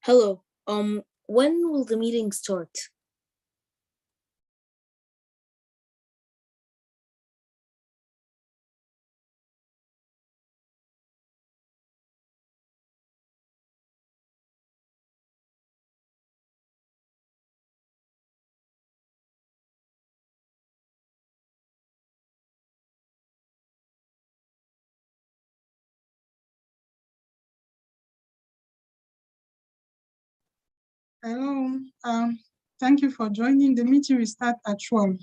Hello. When will the meeting start? Hello, thank you for joining. The meeting will start at 12.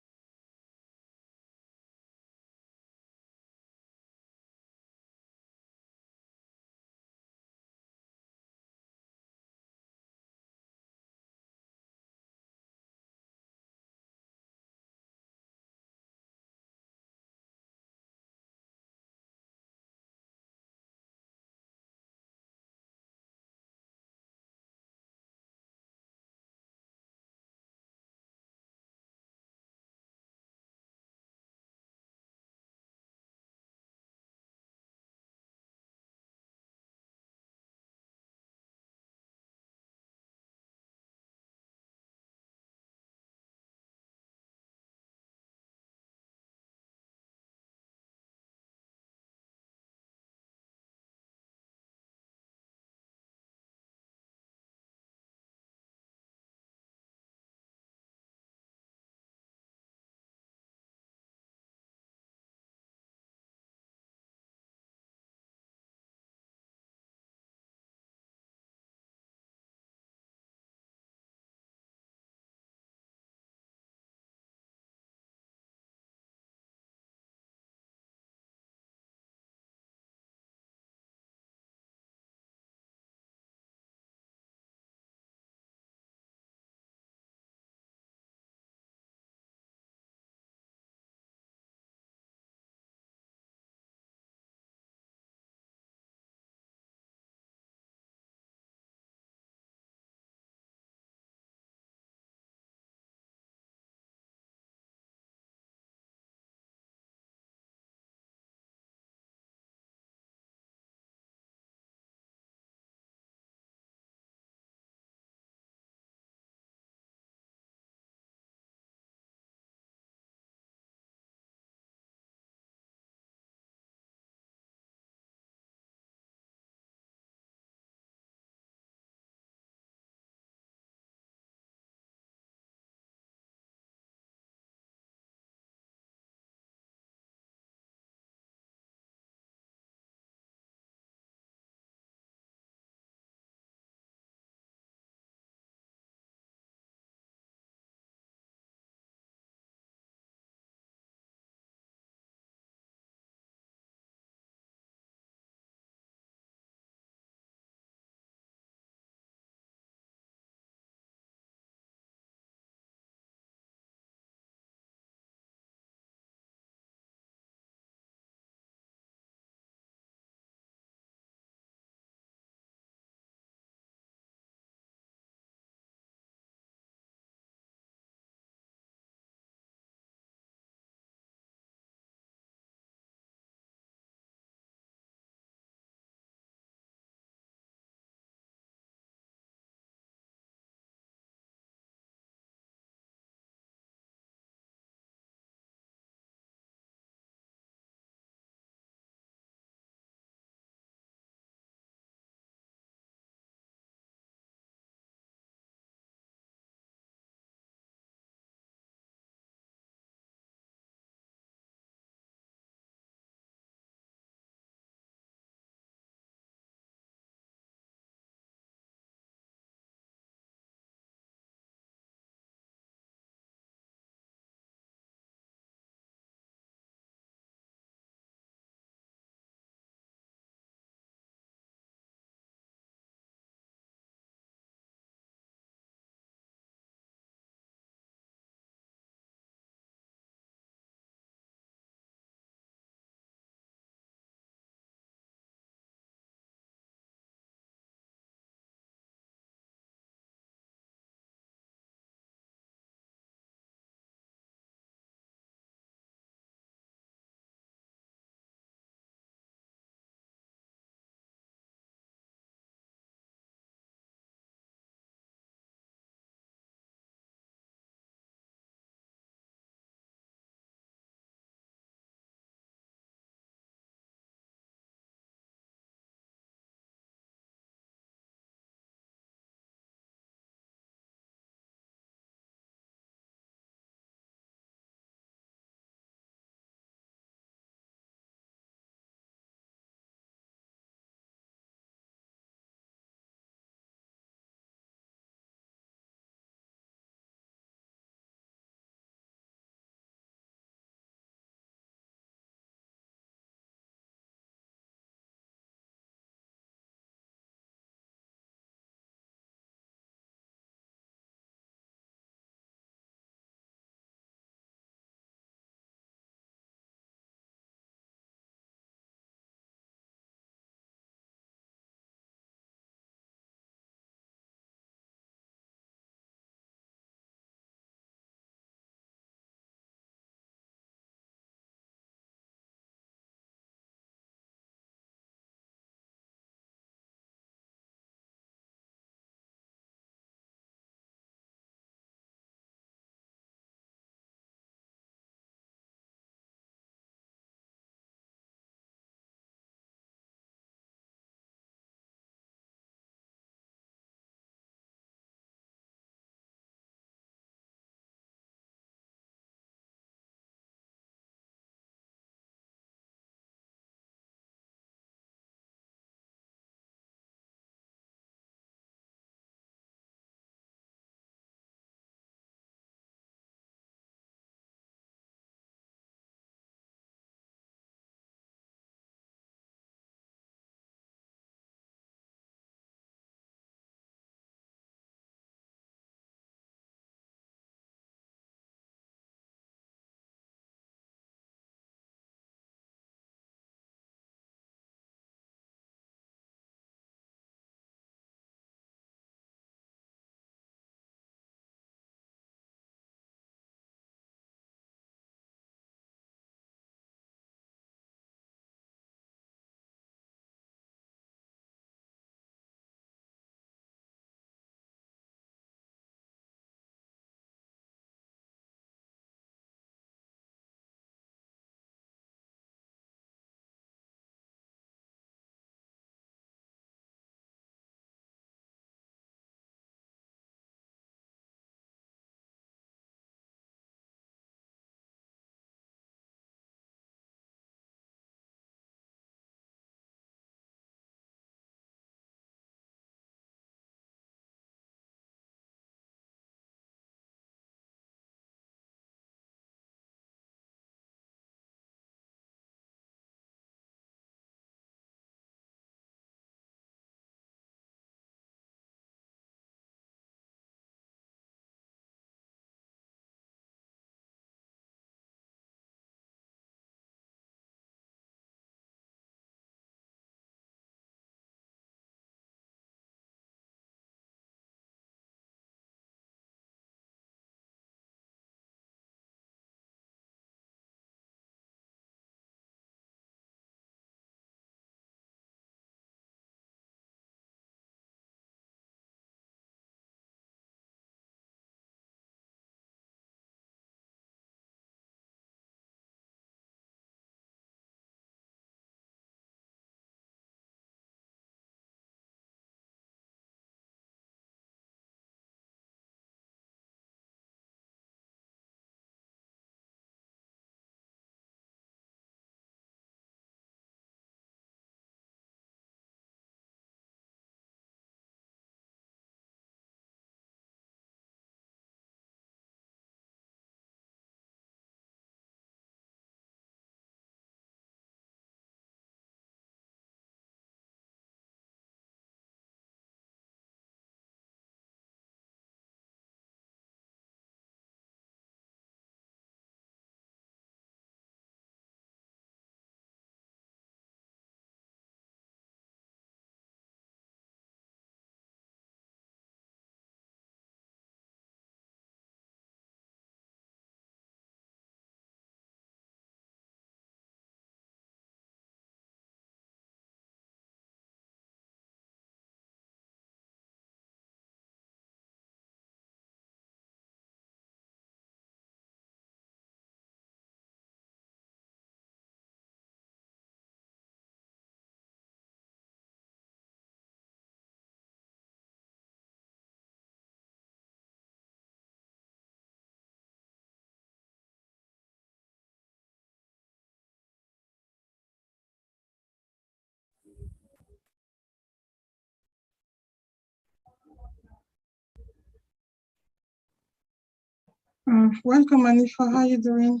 Welcome, Anifa. How you doing?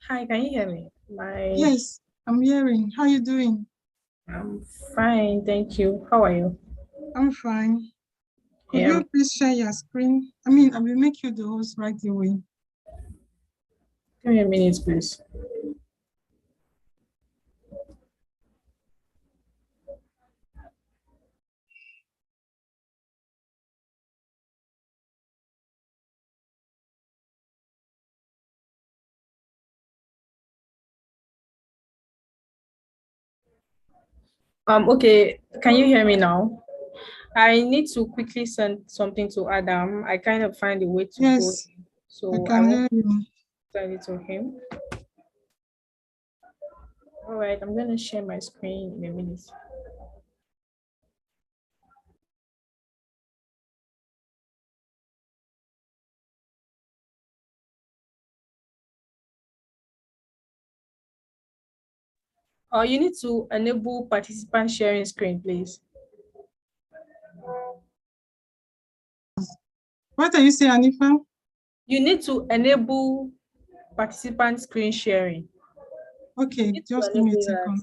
Hi, can you hear me? Yes, I'm hearing. How you doing? I'm fine, thank you. How are you? I'm fine. Could Yeah. you please share your screen? I will make you the host right away. Give me a minute, please. Okay, can you hear me now? I need to quickly send something to Adam. I kind of find a way to go, Yes, I so I can want hear to you. send it to him. All right, I'm gonna share my screen in a minute. You need to enable participant sharing screen, please. What are you saying, Anifa? You need to enable participant screen sharing. Okay, Need to just give me a enable that. second.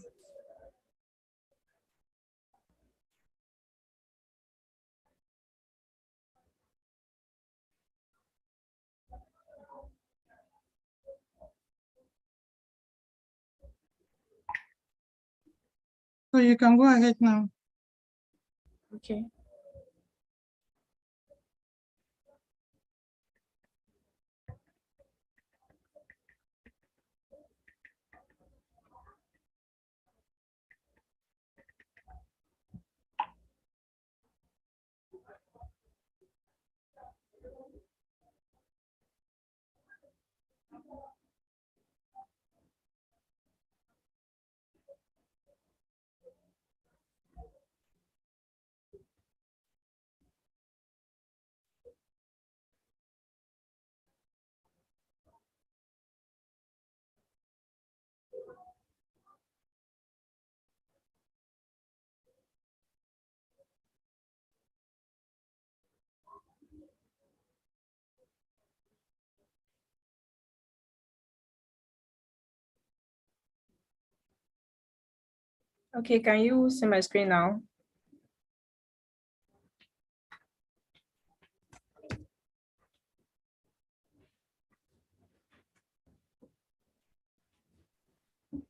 So you can go ahead now. Okay. Okay, can you see my screen now?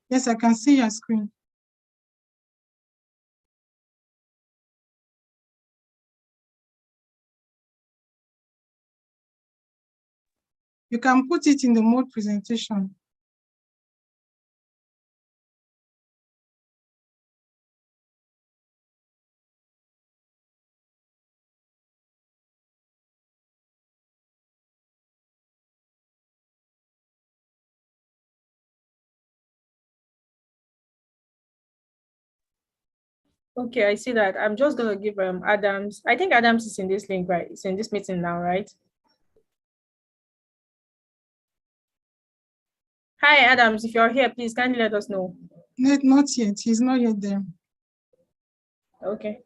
Yes, I can see your screen. You can put it in the mode presentation. Okay, I see that. I'm just gonna give Adams. I think Adams is in this link, right? It's in this meeting now, right? Hi, Adams. If you're here, please kindly let us know. Not yet. He's not yet there. Okay.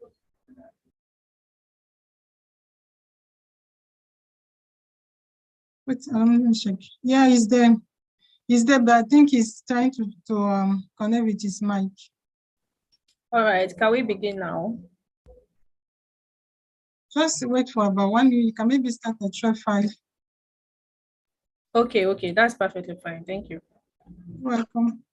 But let me check. Yeah, he's there. He's there, but I think he's trying to connect with his mic. All right. Can we begin now? Just wait for about 1 minute. You can maybe start at 12:05. Okay. That's perfectly fine. Thank you. Welcome.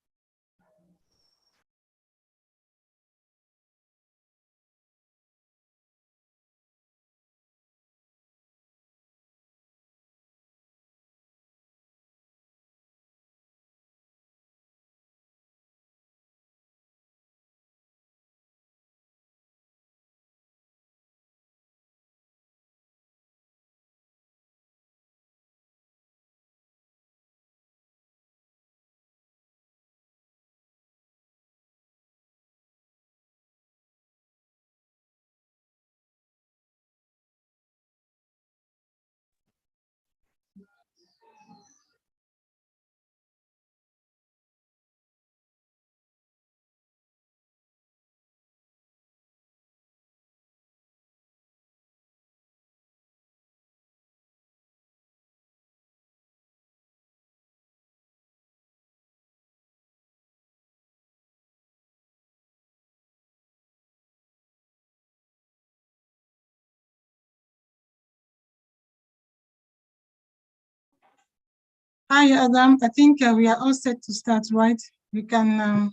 Hi, Adam. I think we are all set to start, right? We can.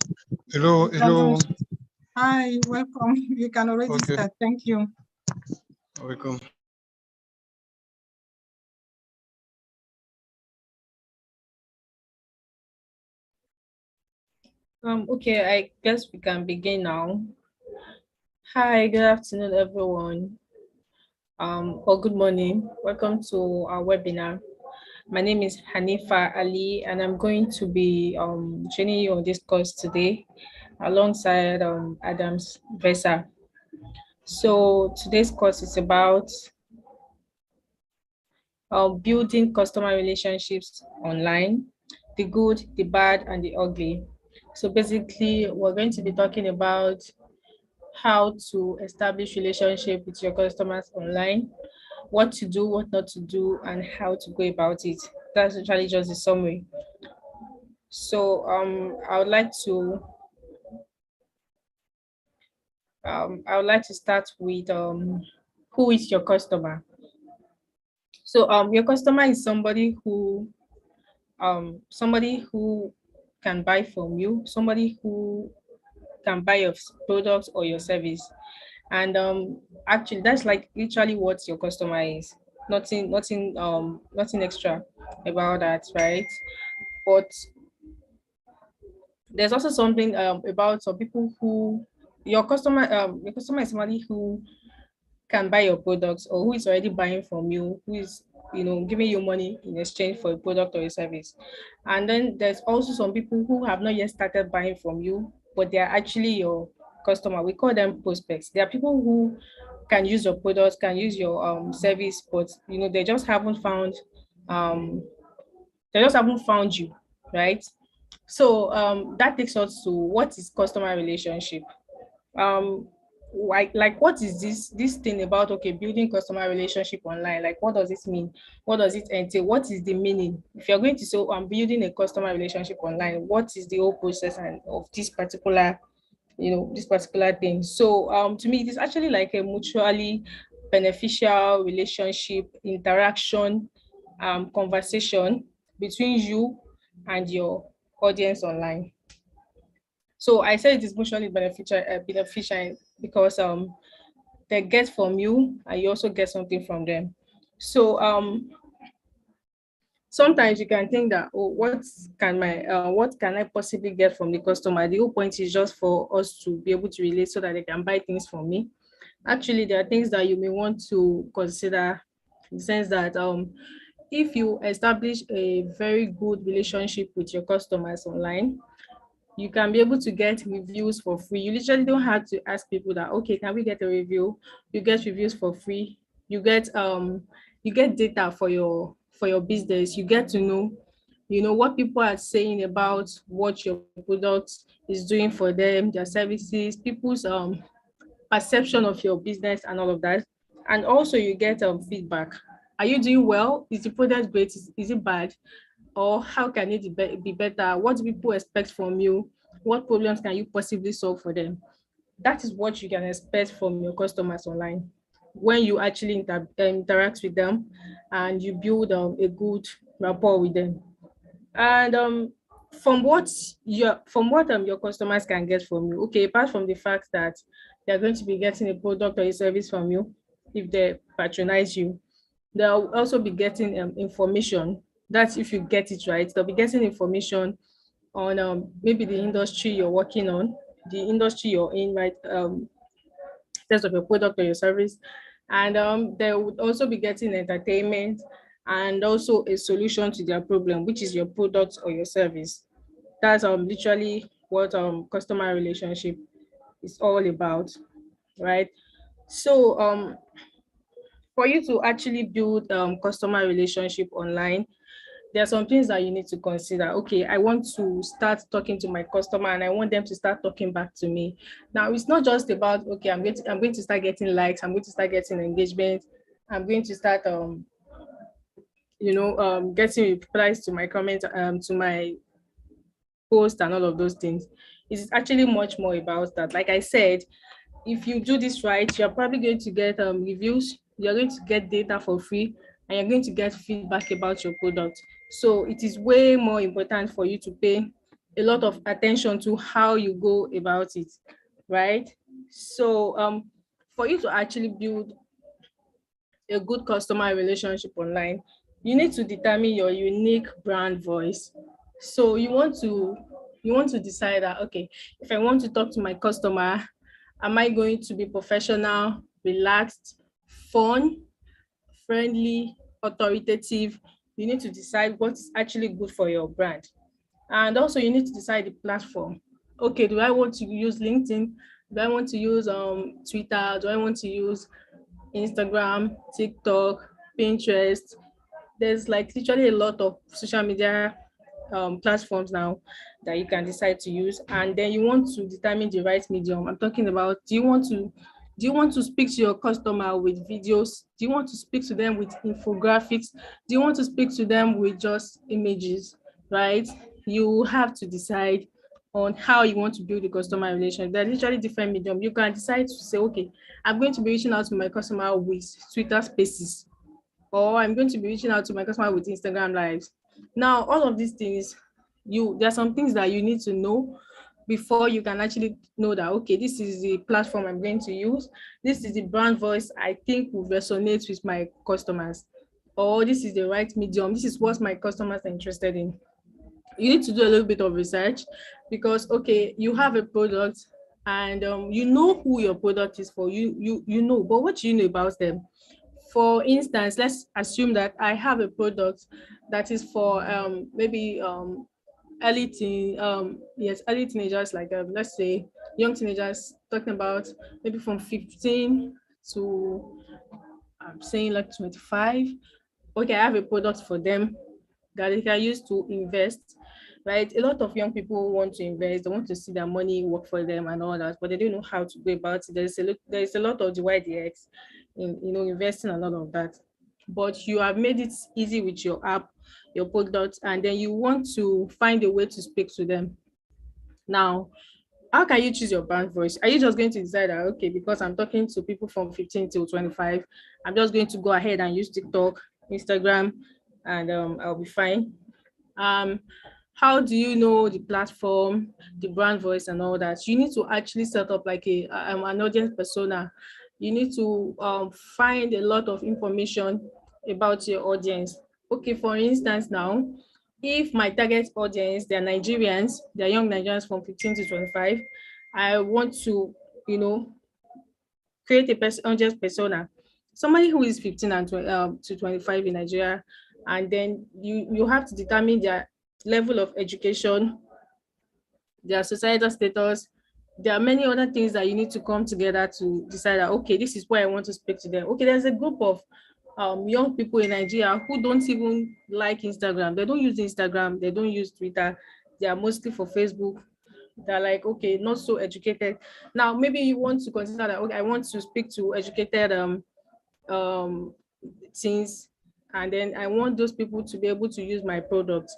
Hello, hello. Hi, welcome. You can already Okay. start. Thank you. Welcome. Okay, I guess we can begin now. Hi, good afternoon, everyone. Or good morning. Welcome to our webinar. My name is Hanifa Ali, and I'm going to be training you on this course today alongside Adams Vesa. So today's course is about building customer relationships online, the good, the bad, and the ugly. So basically, we're going to be talking about how to establish relationship with your customers online, what to do, what not to do, and how to go about it. That's actually just a summary. So I would like to start with who is your customer. So your customer is somebody who can buy from you, somebody who can buy your products or your service. And actually that's like literally what your customer is. Nothing extra about that, right? But there's also something about some people who your customer is somebody who can buy your products or who is already buying from you, who is giving you money in exchange for a product or a service. And then there's also some people who have not yet started buying from you, but they are actually your customer. We call them prospects. There are people who can use your products, can use your service, but um they just haven't found you, right? So that takes us to what is customer relationship. um like what is this thing about, okay, building customer relationship online? Like, what does this mean? What does it entail? What is the meaning? If you're going to say, oh, I'm building a customer relationship online, what is the whole process and of this particular thing? So to me, it is actually like a mutually beneficial relationship, interaction, conversation between you and your audience online. So I said it is mutually beneficial because they get from you and you also get something from them. So sometimes you can think that, oh, what can I possibly get from the customer? The whole point is just for us to be able to relate so that they can buy things from me. Actually, there are things that you may want to consider, in the sense that if you establish a very good relationship with your customers online, you can be able to get reviews for free. You literally don't have to ask people that, okay, can we get a review? You get reviews for free. You get data for your business. You get to know, what people are saying about what your product is doing for them, their services, people's perception of your business and all of that. And also you get feedback. Are you doing well? Is the product great? Is it bad? Or how can it be better? What do people expect from you? What problems can you possibly solve for them? That is what you can expect from your customers online when you actually interact with them and you build a good rapport with them. And from what your customers can get from you, okay, apart from the fact that they're going to be getting a product or a service from you, if they patronize you, they'll also be getting information. That's if you get it right. They'll be getting information on maybe the industry you're working on, the industry you're in, right? Terms of your product or your service. And they would also be getting entertainment and also a solution to their problem, which is your product or your service. That's literally what customer relationship is all about, right? So for you to actually build customer relationship online, there are some things that you need to consider. Okay, I want to start talking to my customer and I want them to start talking back to me. Now, it's not just about, okay, I'm going to start getting likes, I'm going to start getting engagement, I'm going to start getting replies to my comments, to my post and all of those things. It's actually much more about that. Like I said, if you do this right, you're probably going to get reviews, you're going to get data for free, and you're going to get feedback about your product. So it is way more important for you to pay a lot of attention to how you go about it, right? So for you to actually build a good customer relationship online, you need to determine your unique brand voice. So you want to decide that, okay, if I want to talk to my customer, am I going to be professional, relaxed, fun, friendly, authoritative? You need to decide what is actually good for your brand. And also you need to decide the platform. Okay, do I want to use LinkedIn? Do I want to use Twitter? Do I want to use Instagram, TikTok, Pinterest? There's like literally a lot of social media platforms now that you can decide to use, and then you want to determine the right medium. I'm talking about, do you want to speak to your customer with videos? Do you want to speak to them with infographics? Do you want to speak to them with just images? Right? You have to decide on how you want to build the customer relation. There are literally different medium. You can decide to say, okay, I'm going to be reaching out to my customer with Twitter Spaces, or I'm going to be reaching out to my customer with Instagram Lives. Now, all of these things, there are some things that you need to know before you can actually know that, okay, this is the platform I'm going to use. This is the brand voice I think will resonate with my customers, or this is the right medium. This is what my customers are interested in. You need to do a little bit of research, because okay, you have a product, and you know who your product is for. You know, but what do you know about them? For instance, let's assume that I have a product that is for maybe early teenagers, like let's say young teenagers, talking about maybe from 15 to I'm saying like 25. Okay, I have a product for them that they can use to invest, right? A lot of young people want to invest, they want to see their money work for them and all that, but they don't know how to go about it. There's a lot of the YDX in investing and all of that. But you have made it easy with your app, your product, and then you want to find a way to speak to them. Now, how can you choose your brand voice? Are you just going to decide that, okay, because I'm talking to people from 15 to 25, I'm just going to go ahead and use TikTok, Instagram, and I'll be fine? um how do you know the platform, the brand voice and all that? You need to actually set up like an audience persona. You need to find a lot of information about your audience. Okay, for instance, now, if my target audience, they're Nigerians, they're young Nigerians from 15 to 25, I want to, create a audience persona, somebody who is 15 and to 25 in Nigeria. And then you have to determine their level of education, their societal status. There are many other things that you need to come together to decide that, okay, this is why I want to speak to them. Okay, there's a group of young people in Nigeria who don't even like Instagram. They don't use Instagram. They don't use Twitter. They are mostly for Facebook. They're like, okay, not so educated. Now, maybe you want to consider that, okay, I want to speak to educated teens, and then I want those people to be able to use my product.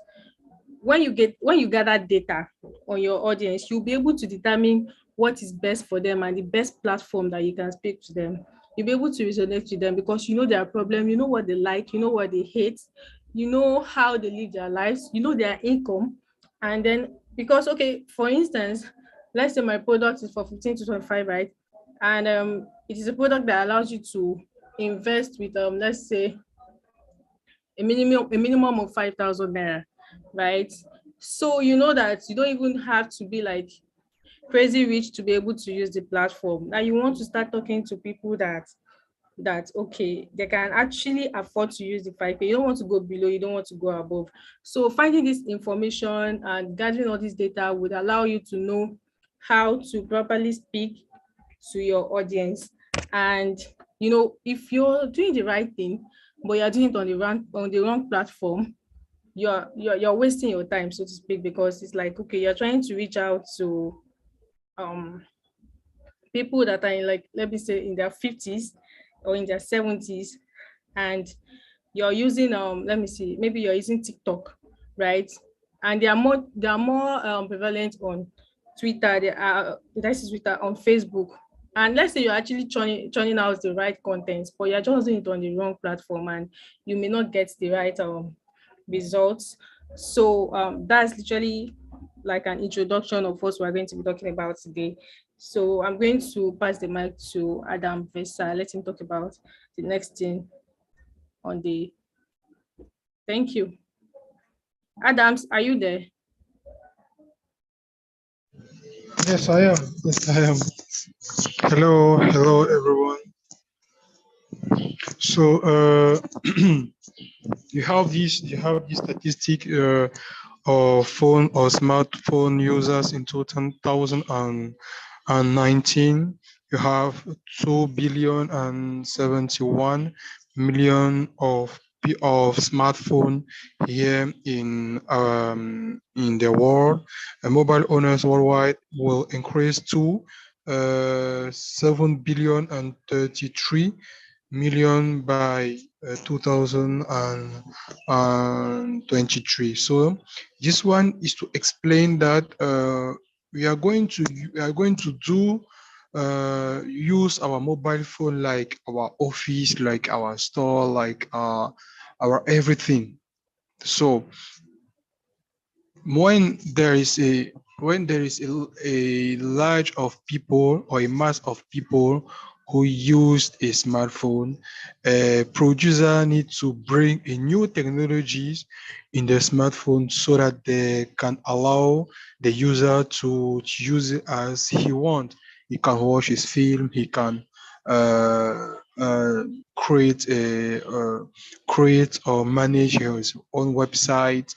When you gather data on your audience, you'll be able to determine what is best for them and the best platform that you can speak to them. You'll be able to resonate with them because you know their problem, you know what they like, you know what they hate, you know how they live their lives, you know their income. And then, because, okay, for instance, let's say my product is for 15 to 25, right? And it is a product that allows you to invest with let's say a minimum of 5,000 naira, right? So you know that you don't even have to be like crazy rich to be able to use the platform. Now you want to start talking to people that okay, they can actually afford to use the 5K. You don't want to go below, you don't want to go above. So finding this information and gathering all this data would allow you to know how to properly speak to your audience. And if you're doing the right thing, but you're doing it on the wrong platform, you're wasting your time, so to speak, because it's like, okay, you're trying to reach out to um people that are in, like, let me say, in their 50s or in their 70s, and you're using let me see, maybe you're using TikTok, right? And they are more prevalent on Twitter. That's Twitter, on Facebook. And let's say you're actually churning out the right content, but you're just doing it on the wrong platform, and you may not get the right results. So that's literally like an introduction of what we're going to be talking about today. So I'm going to pass the mic to Adam Vesa. Let him talk about the next thing on the. Thank you. Adams, are you there? Yes, I am. Yes, I am. Hello, everyone. So, you have this statistic of phone or smartphone users in 2019. You have 2,071,000,000 of smartphone here in the world. And mobile owners worldwide will increase to 7,033,000,000 by 2023. So this one is to explain that we are going to do use our mobile phone like our office, like our store, like our everything. So when there is a large of people or a mass of people who used a smartphone, a producer needs to bring a new technologies in the smartphone so that they can allow the user to use it as he wants. He can watch his film, he can uh, uh, create or manage his own website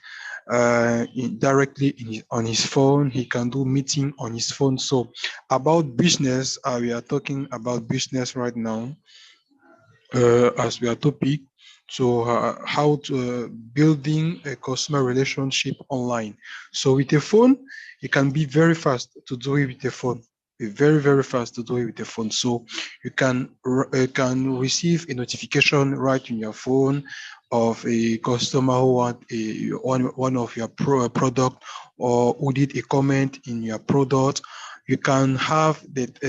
directly on his phone. He can do meeting on his phone. So about business, we are talking about business right now as we are topic. So how to building a customer relationship online. So with a phone, it can be very fast to do it with a phone. Very fast to do it with a phone. So you can receive a notification right in your phone of a customer who want one of your product, or who did a comment in your product. You can have that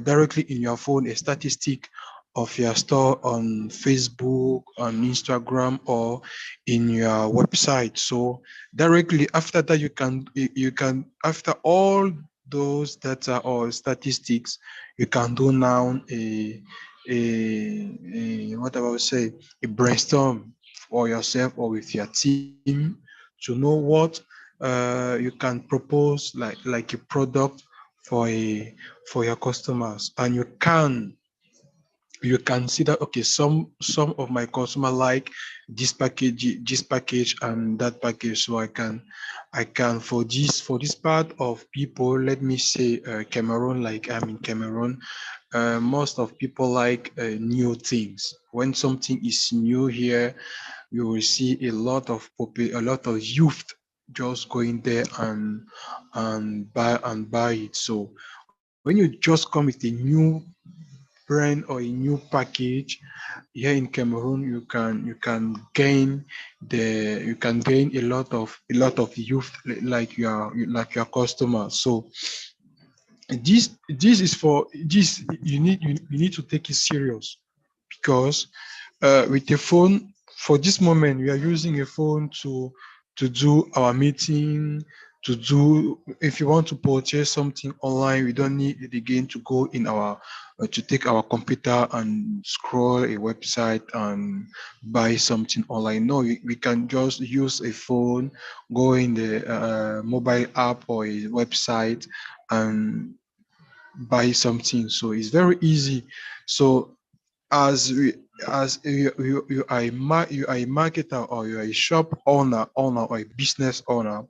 directly in your phone, a statistic of your store on Facebook, on Instagram, or in your website. So directly after that, you can after all those data or statistics, you can do now a what I would say, a brainstorm for yourself or with your team to know what you can propose like a product for your customers. And you can see that, okay, some of my customer like this package and that package. So I can for this part of people, let me say Cameroon, like I'm in Cameroon. Most of people like new things. When something is new here, you will see a lot of youth just going there and buy it. So when you just come with a new brand or a new package here in Cameroon, you can gain a lot of youth like your customer. So this is for this you need to take it serious, because with the phone, for this moment we are using a phone to do our meeting, to do, if you want to purchase something online, we don't need it again to go in our to take our computer and scroll a website and buy something online. No, we can just use a phone, go in the mobile app or a website and buy something. So it's very easy. So as we as you are you are a marketer, or you are a shop owner or a business owner,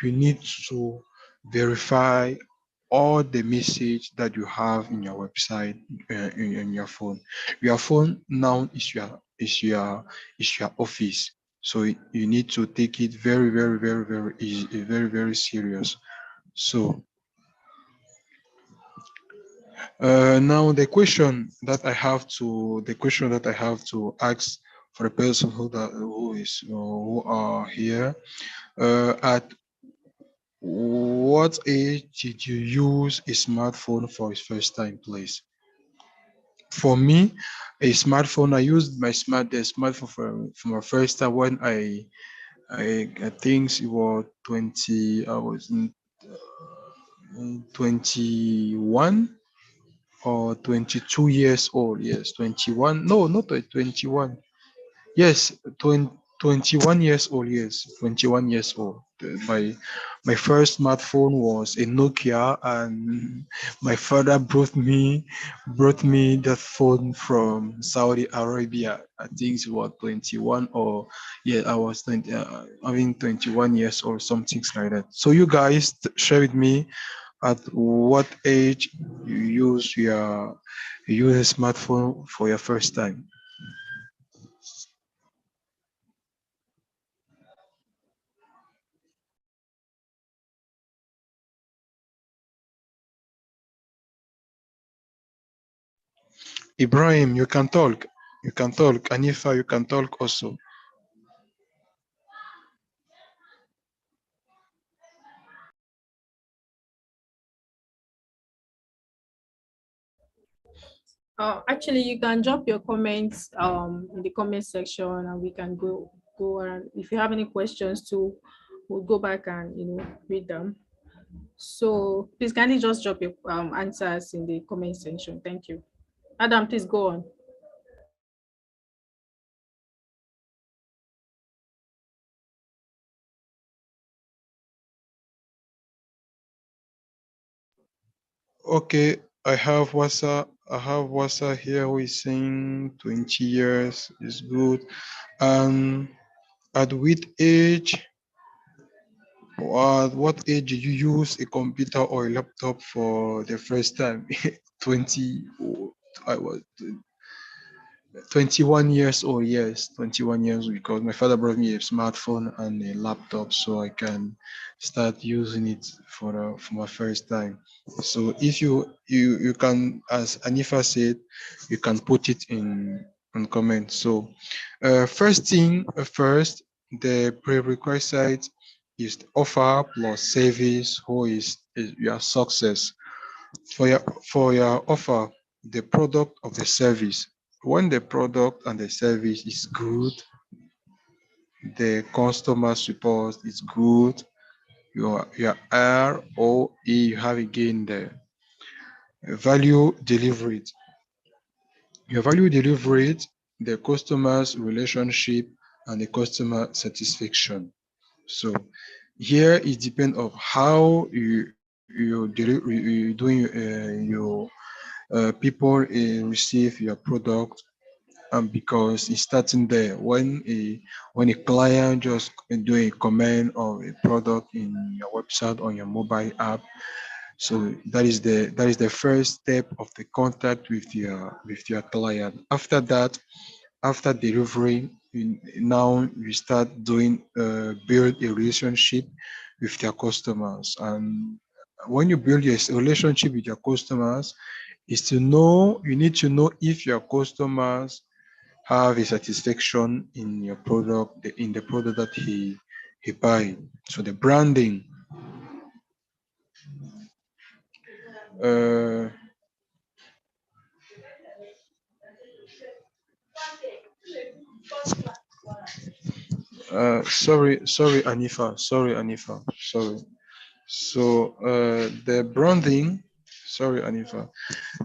you need to verify all the message that you have in your website, in your phone. Your phone now is your office. So you need to take it very easy, very serious. So now the question that I have to ask for the person who are here, at what age did you use a smartphone for his first time, please? For me, I used the smartphone for my first time when I think it was 20. I was in 21 or 22 years old. Yes, 21. No, not 21. Yes, 20, 21 years old. Yes, 21 years old. My first smartphone was a Nokia, and my father brought me that phone from Saudi Arabia. I think it was 21, or yeah, I was 20, having 21 years old, something like that. So you guys share with me at what age you use a smartphone for your first time. Ibrahim, you can talk. You can talk. Anifa, you can talk also. Actually, you can drop your comments in the comment section, and we can go around. If you have any questions too, we'll go back and read them. So please kindly just drop your answers in the comment section. Thank you. Adam, please go on. Okay, I have Wasa here who is saying 20 years is good. And at what age did you use a computer or a laptop for the first time? 20, I was 21 years old, yes, 21 years, because my father brought me a smartphone and a laptop so I can start using it for my first time. So if you can, as Anifa said, you can put it in comment. So first thing first, the prerequisite is offer plus service, who is your success. For your offer, the product of the service. When the product and the service is good, the customer support is good, your ROE, you have again the value delivered. Your value delivered, the customer's relationship and the customer satisfaction. So here it depends of how you doing your people receive your product, and because it's starting there when a client just do a comment of a product in your website on your mobile app. So that is the first step of the contact with your client. After that, after delivery, now you start doing build a relationship with your customers. And when you build your relationship with your customers, is to know you need to know if your customers have a satisfaction in your product, in the product that he buy. So the branding, uh, sorry. So the branding, sorry Anifa,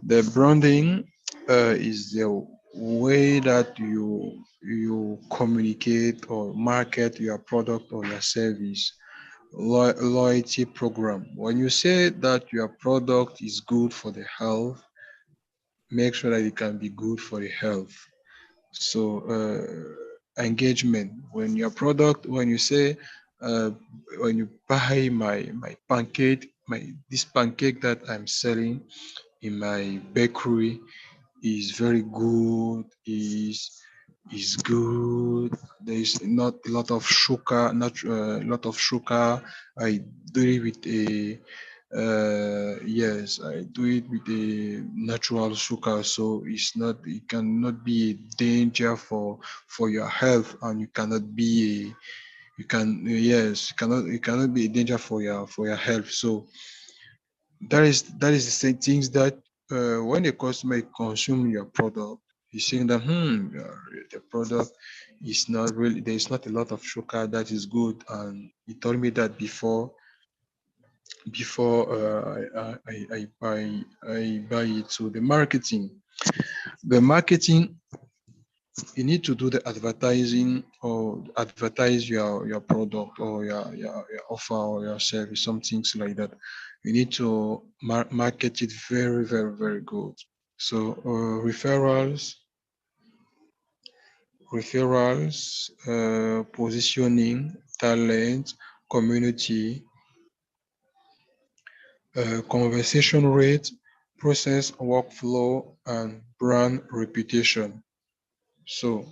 the branding is the way that you communicate or market your product or your service. Loyalty program. When you say that your product is good for the health, make sure that it can be good for the health. So engagement. When you say when you buy my pancake, this pancake that I'm selling in my bakery is very good, is good. There is not a lot of sugar, not a lot of sugar. I do it with a yes, I do it with a natural sugar, so it cannot be a danger for your health, and you cannot be a, you can yes, it cannot be a danger for your health. So that is the same things that when a customer consume your product, He's saying that the product is not really, there is not a lot of sugar, that is good. And he told me that before I buy it. So the marketing, you need to do the advertising or advertise your product or your offer or your service, some things like that. You need to market it very, very, very good. So referrals, positioning, talent, community, conversation rate, process workflow, and brand reputation. So,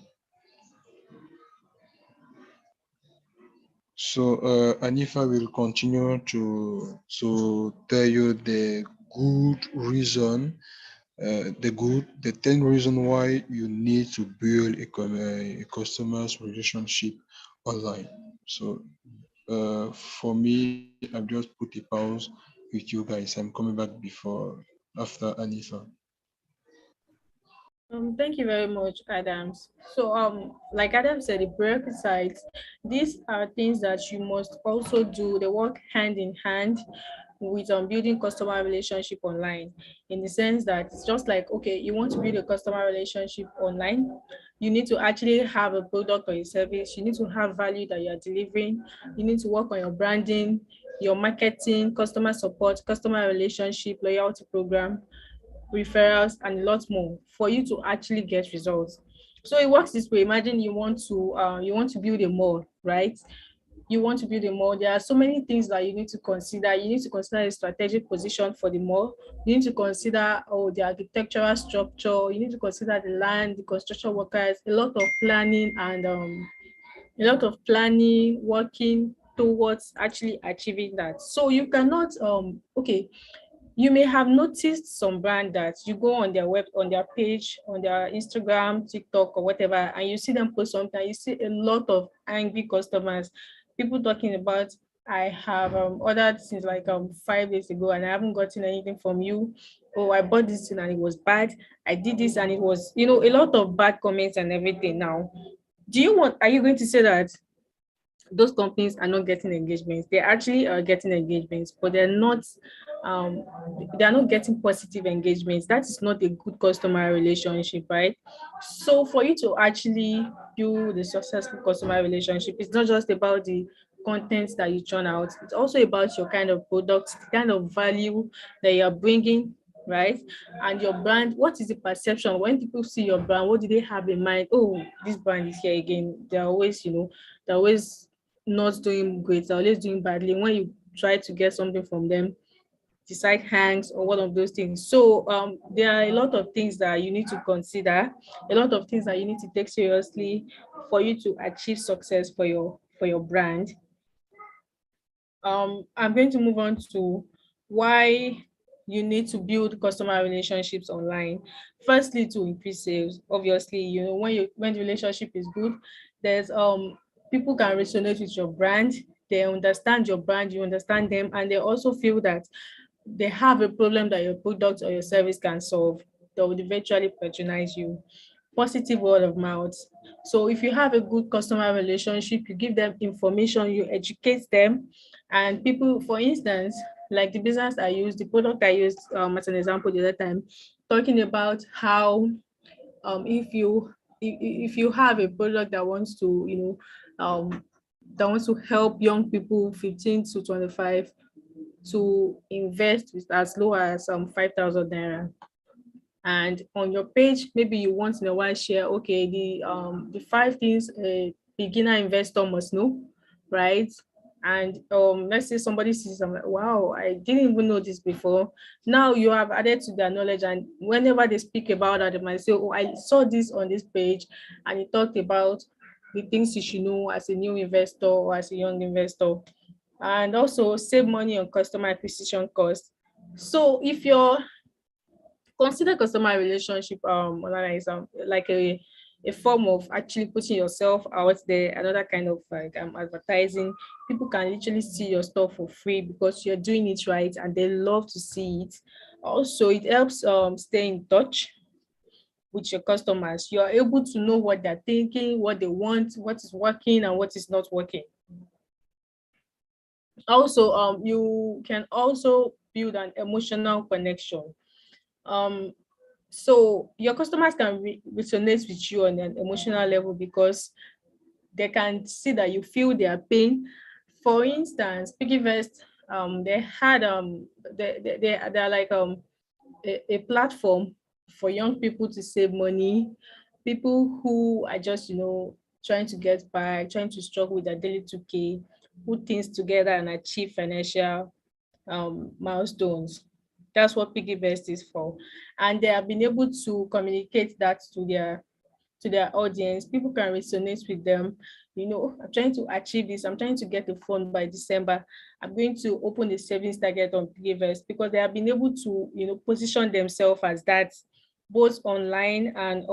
Anifa will continue to tell you the good reason, the 10 reason why you need to build a customer's relationship online. So, for me, I've just put a pause with you guys. I'm coming back after Anifa. Thank you very much, Adams. So, like Adam said, the prerequisites, these are things that you must also do. They work hand in hand with building customer relationship online, in the sense that it's just like, okay, you want to build a customer relationship online, you need to actually have a product or a service, you need to have value that you're delivering, you need to work on your branding, your marketing, customer support, customer relationship, loyalty program, referrals, and a lot more for you to actually get results. So it works this way. Imagine you want to build a mall, right? You want to build a mall. There are so many things that you need to consider. You need to consider a strategic position for the mall. You need to consider the architectural structure. You need to consider the land, the construction workers, a lot of planning, working towards actually achieving that. So you cannot okay, you may have noticed some brand that you go on on their page, on their Instagram, TikTok, or whatever, and you see them post something, you see a lot of angry customers, people talking about, I have ordered since like 5 days ago and I haven't gotten anything from you. Oh, I bought this thing and it was bad. I did this and it was, a lot of bad comments and everything. Now, are you going to say that those companies are not getting engagements? They actually are getting engagements, but um they're not getting positive engagements. That is not a good customer relationship, right? So for you to actually build a successful customer relationship, it's not just about the content that you churn out, it's also about your kind of products, the kind of value that you're bringing, right? And your brand, what is the perception when people see your brand? What do they have in mind? Oh, this brand is here again. They're always, they're always not doing great, they're always doing badly. When you try to get something from them, the site hangs or one of those things. So there are a lot of things that you need to consider, a lot of things that you need to take seriously for you to achieve success for your brand. I'm going to move on to why you need to build customer relationships online. Firstly, to increase sales. Obviously, when the relationship is good, there's people can resonate with your brand. They understand your brand, you understand them, and they also feel that they have a problem that your product or your service can solve. They will eventually patronize you. Positive word of mouth. So if you have a good customer relationship, you give them information, you educate them, and people, for instance, like the business I use, the product I used as an example the other time, talking about how if you have a product that wants to, that wants to help young people 15 to 25 to invest with as low as 5,000 naira. And on your page, maybe you once in a while share, okay, the 5 things a beginner investor must know, right? And let's say somebody sees, I'm like, wow, I didn't even know this before. Now you have added to their knowledge, and whenever they speak about that, they might say, oh, I saw this on this page, and it talked about the things you should know as a new investor or as a young investor. And also save money on customer acquisition costs. So if you're consider customer relationship online as like a form of actually putting yourself out there, another kind of like advertising. People can literally see your stuff for free because you're doing it right and they love to see it. Also, it helps stay in touch. with your customers. You are able to know what they're thinking, what they want, what is working and what is not working. Also, you can also build an emotional connection. Um, so your customers can resonate with you on an emotional level because they can see that you feel their pain. For instance, PiggyVest, they had they're like a platform for young people to save money, people who are just trying to get by, trying to struggle with their daily 2K, put things together and achieve financial milestones. That's what PiggyVest is for. And they have been able to communicate that to their audience. People can resonate with them. I'm trying to achieve this. I'm trying to get a fund by December. I'm going to open a savings target on PiggyVest, because they have been able to, position themselves as that, both online and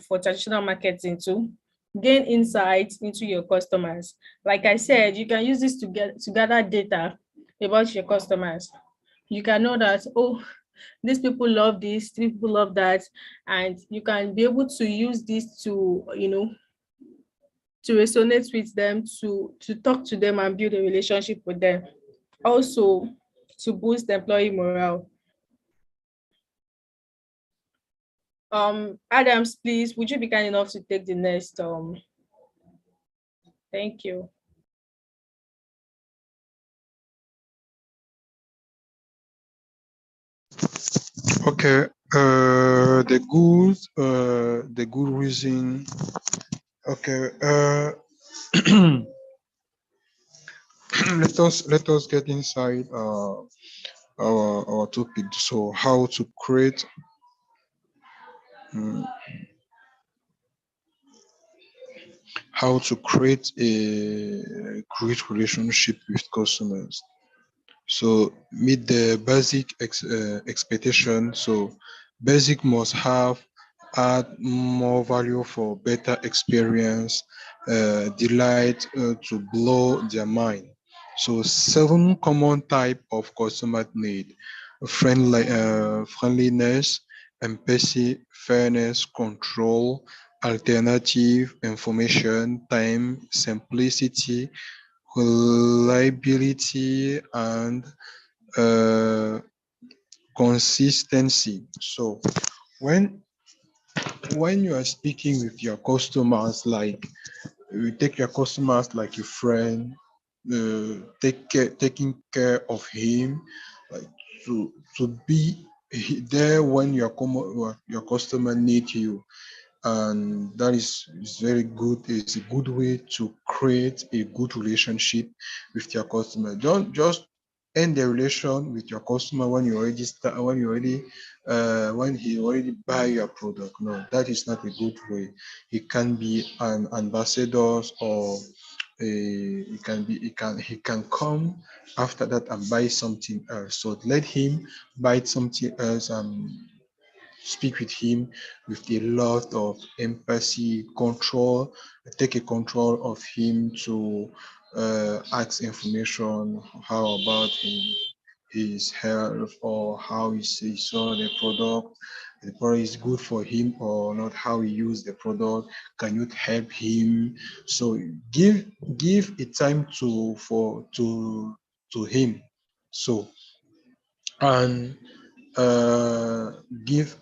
for traditional marketing too. Gain insights into your customers. Like I said, you can use this to gather data about your customers. You can know that, oh, these people love this, these people love that, and you can be able to use this to to resonate with them, to talk to them and build a relationship with them. Also, to boost employee morale. Adams, please, would you be kind enough to take the next? Thank you. Okay. The good reason. Okay. Let us get inside our topic. So how to create a great relationship with customers. So meet the basic expectation. So basic must have add more value for better experience, delight to blow their mind. So 7 common type of customer need: friendliness, empathy, fairness, control, alternative, information, time, simplicity, reliability, and uh, consistency. So when you are speaking with your customers, like you take your customers like your friend, taking care of him, like to be there when your customer needs you, and that is very good. It's a good way to create a good relationship with your customer. Don't just end the relation with your customer when you already start when he already buy your product. No, that is not a good way. He can be an ambassador, or he can come after that and buy something else. So let him buy something else and speak with him with a lot of empathy, control, take a control of him to ask information, how about his health, or how he saw the product is good for him or not, how he use the product, can you help him? So give a time to him. So, and give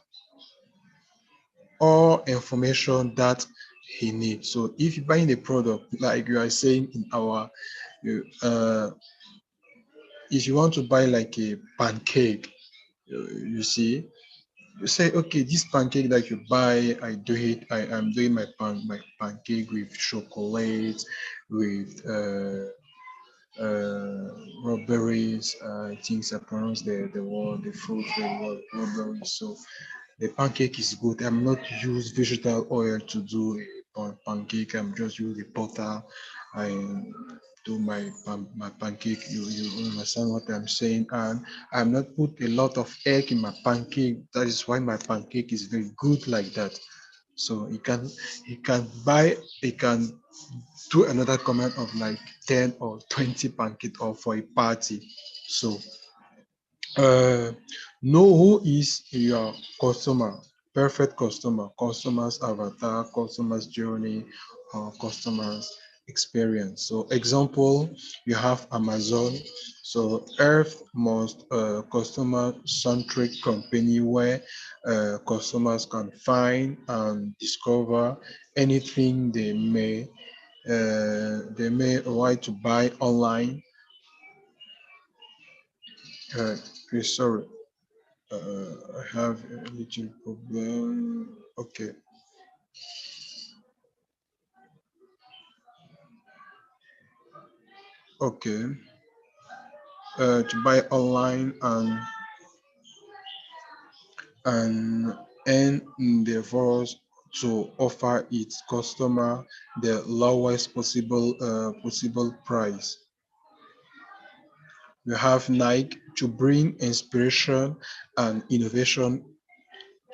all information that he needs. So if you're buying a product, like you are saying in our, uh, if you want to buy like a pancake, you see, you say, okay, this pancake that you buy, I am doing my pancake with chocolate, with strawberries. I think I pronounce the word, the fruit, the word strawberries. So the pancake is good. I'm not use vegetable oil to do a pancake. I'm just use the butter. I do my pancake. You understand what I'm saying? And I'm not put a lot of egg in my pancake. That is why my pancake is very good like that. So he can do another comment of like 10 or 20 pancake or for a party. So know who is your customer. perfect customer's avatar, customer's journey, or customer's experience. So example, you have Amazon. So Earth most customer-centric company where customers can find and discover anything they may want to buy online. Please, sorry, I have a little problem. Okay. Okay. To buy online and endeavors to offer its customer the lowest possible price. We have Nike to bring inspiration and innovation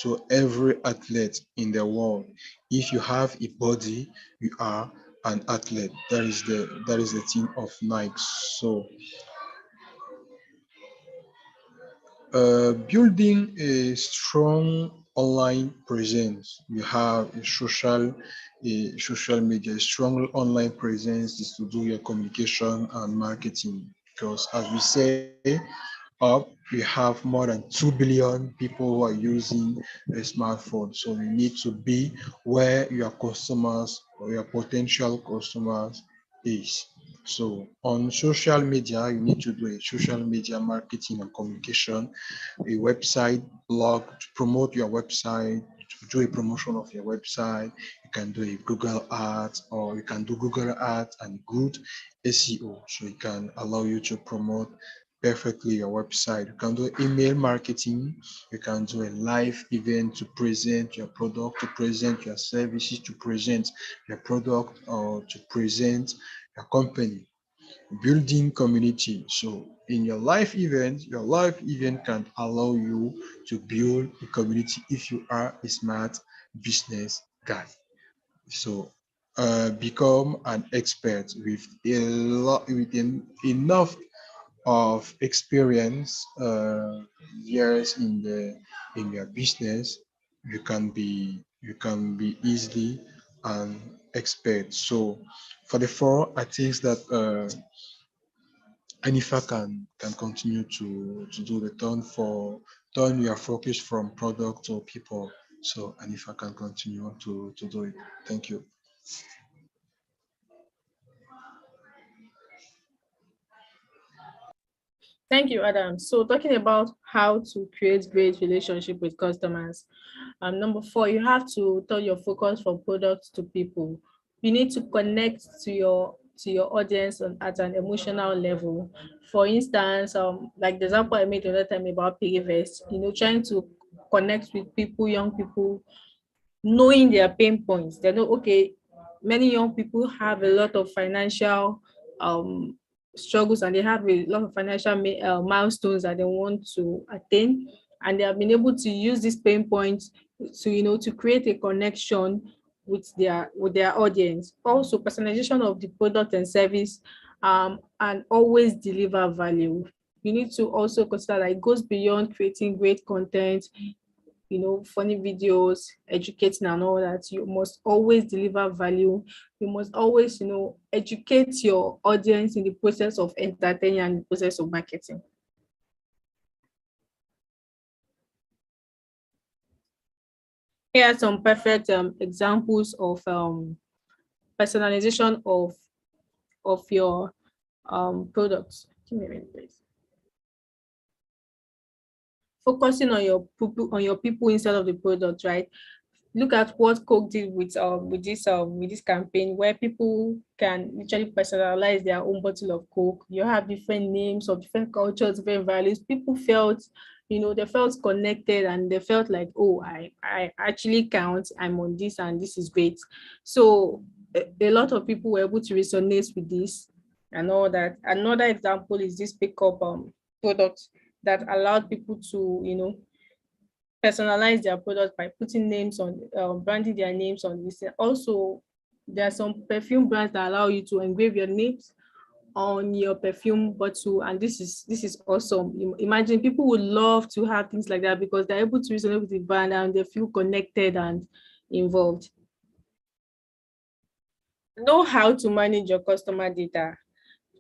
to every athlete in the world. If you have a body, you are an athlete. That is the theme of Nike. So building a strong online presence. You have a social media. A strong online presence is to do your communication and marketing because, as we say, we have more than 2 billion people who are using a smartphone. So you need to be where your customers or your potential customers is. So on social media, you need to do a social media marketing and communication, a website blog to promote your website, to do a promotion of your website. You can do a Google Ads, or you can do Google Ads and good SEO. So it can allow you to promote perfectly your website. You can do email marketing. You can do a live event to present your product, to present your services, to present your product, or to present your company. Building community. So in your live event can allow you to build a community if you are a smart business guy. So become an expert with enough of experience, years in your business. You can be easily an expert. So for the four, I think that Anifa can continue to do the turn your focus from product to people. So Anifa can continue to do it. Thank you. Thank you, Adam. So talking about how to create great relationship with customers. Number four, you have to turn your focus from products to people. You need to connect to your audience at an emotional level. For instance, like the example I made the other time about Piggyvest, trying to connect with people, young people, knowing their pain points. They know, okay, many young people have a lot of financial um, struggles, and they have a lot of financial milestones that they want to attain, and they have been able to use these pain points to create a connection with their audience. Also, personalization of the product and service, and always deliver value. You need to also consider that it goes beyond creating great content, funny videos, educating and all that. You must always deliver value. You must always, educate your audience in the process of entertaining and the process of marketing. Here are some perfect examples of personalization of your products. Give me a minute, please. Focusing on your people instead of the product, right? Look at what Coke did with this campaign, where people can literally personalize their own bottle of Coke. You have different names of different cultures, different values. People felt, they felt connected, and they felt like, oh, I actually count. I'm on this, and this is great. So a lot of people were able to resonate with this and all that. Another example is this pickup product that allowed people to, personalize their product by putting names on, branding their names on this. Also, there are some perfume brands that allow you to engrave your names on your perfume bottle, and this is awesome. Imagine people would love to have things like that because they're able to resonate with the brand and they feel connected and involved. Know how to manage your customer data.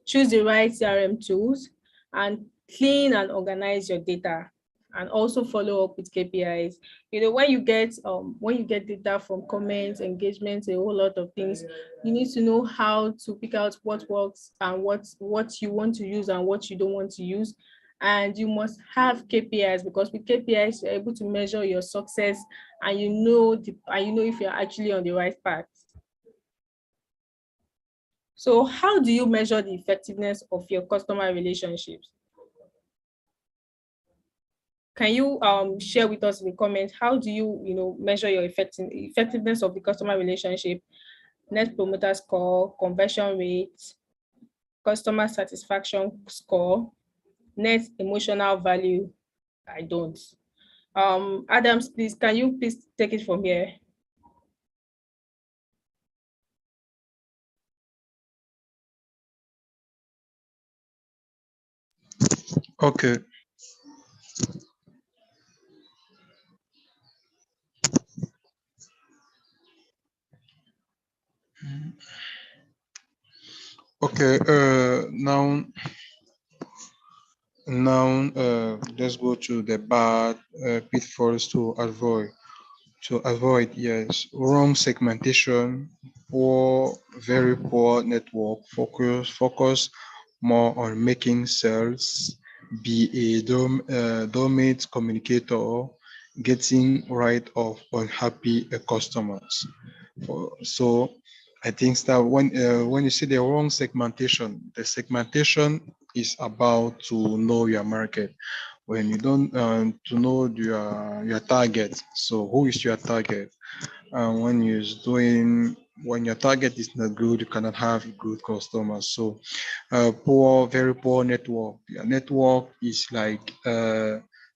Choose the right CRM tools and clean and organize your data, and also follow up with KPIs. When you get data from comments, engagements, a whole lot of things, you need to know how to pick out what works and what you want to use and what you don't want to use. And you must have KPIs, because with KPIs you're able to measure your success, and you know if you're actually on the right path. So how do you measure the effectiveness of your customer relationships? Can you share with us in the comments, how do you measure your effectiveness of the customer relationship? Net promoter score, conversion rate, customer satisfaction score, net emotional value? I don't. Adams, please, can you please take it from here? Okay. Okay. Now, let's go to the bad pitfalls to avoid. Yes, wrong segmentation, very poor network focus more on making sales, be a dominant communicator, getting rid of unhappy customers. So I think that when you see the wrong segmentation, the segmentation is about to know your market. When you don't to know your target. So who is your target? When your target is not good, you cannot have good customers. So very poor network. Your network is like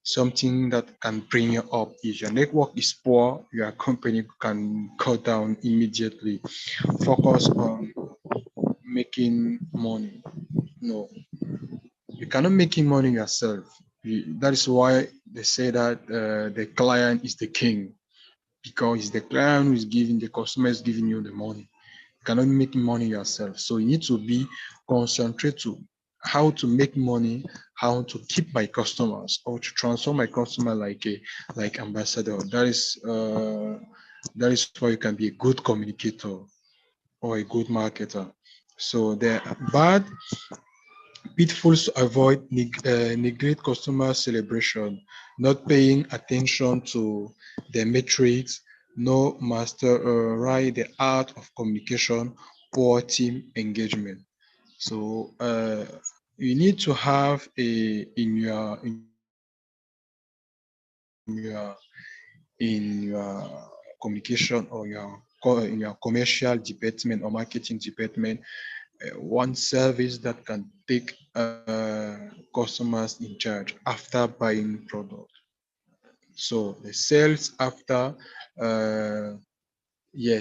something that can bring you up. If your network is poor, your company can go down immediately. Focus on making money. No, you cannot make money yourself. That is why they say that the client is the king, because it's the client who is giving, the customer is giving you the money. You cannot make money yourself. So you need to be concentrate to how to make money, how to keep my customers, or to transform my customer like ambassador. That is why you can be a good communicator or a good marketer. So the bad pitfalls to avoid: neglect customer celebration, not paying attention to the metrics, no master right the art of communication, poor team engagement. So you need to have your in your communication or in your commercial department or marketing department, one service that can take customers in charge after buying product. So the sales after,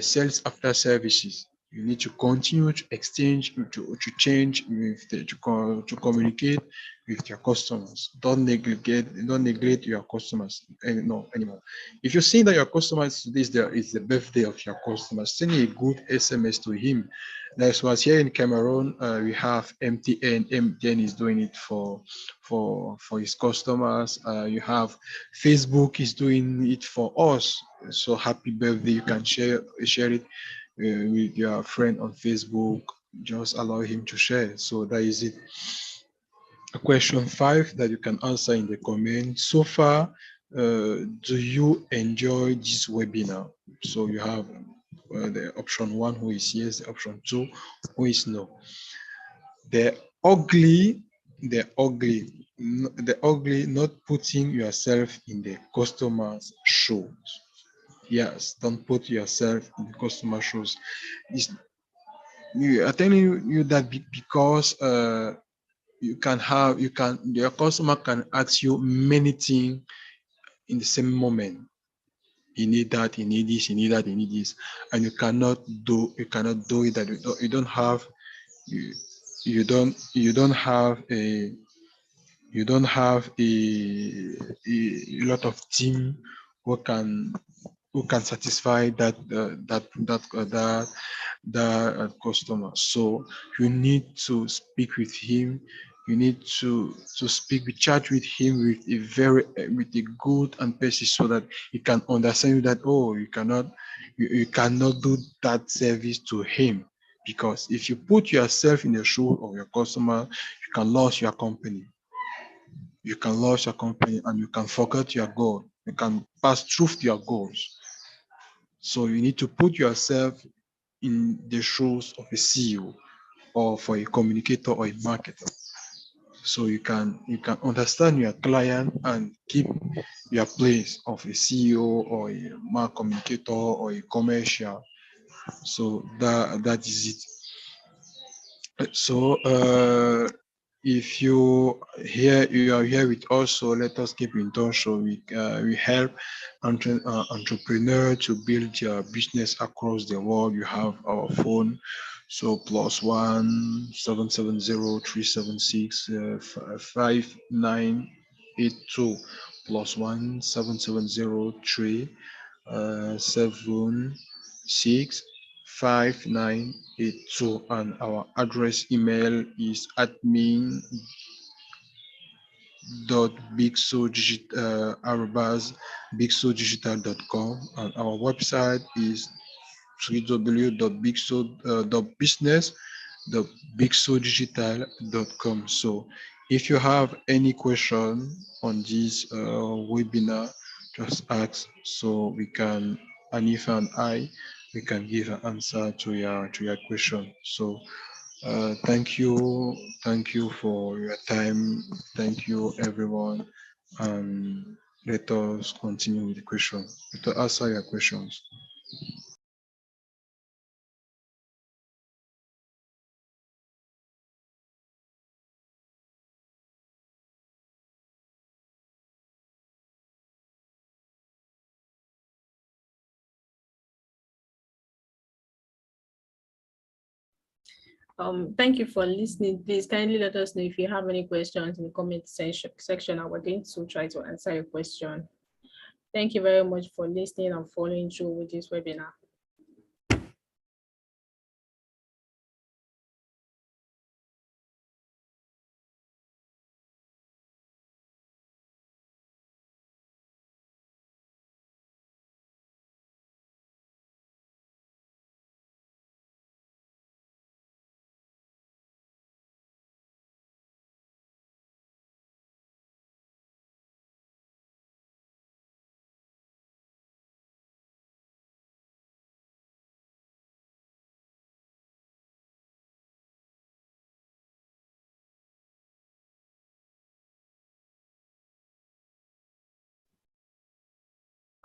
sales after services. You need to continue to exchange, to change with to communicate with your customers. Don't neglect your customers no anymore. If you're seeing that your customers today is the birthday of your customer, send a good SMS to him. That's what's here in Cameroon. We have MTN. MTN is doing it for his customers. You have Facebook is doing it for us. So happy birthday! You can share it with your friend on Facebook. Just allow him to share. So that is it. Question 5 that you can answer in the comment. So far, do you enjoy this webinar? So you have the option 1, who is yes, the option 2, who is no. The ugly, not putting yourself in the customer's shoes. Yes, don't put yourself in the customer shoes. I'm telling you that because your customer can ask you many things in the same moment. You need that, you need this, you need that, you need this, and you cannot do it. That you don't have you don't have a lot of team who can satisfy that customer. So you need to speak with him. You need to chat with him with a good emphasis, so that he can understand that, oh, you cannot do that service to him, because if you put yourself in the shoe of your customer, you can lose your company. You can lose your company and you can forget your goal. You can pass through your goals. So you need to put yourself in the shoes of a CEO, or for a communicator or a marketer. So you can understand your client and keep your place of a CEO or a market communicator or a commercial. So that is it. So if you are here with us, so let us keep in touch, so we help entrepreneur to build your business across the world. You have our phone, so +1 770 376 5982, +1 770 376 5982, and our address email is admin.bigsodigital@bigsodigital.com, and our website is www.bigsodigital.com. So if you have any question on this webinar, just ask, so we can, Anifa and we can give an answer to your question. So thank you for your time. Thank you, everyone, and let us continue with the question. Let us answer your questions. Thank you for listening. Please kindly let us know if you have any questions in the comment section, and we're going to try to answer your question. Thank you very much for listening and following through with this webinar.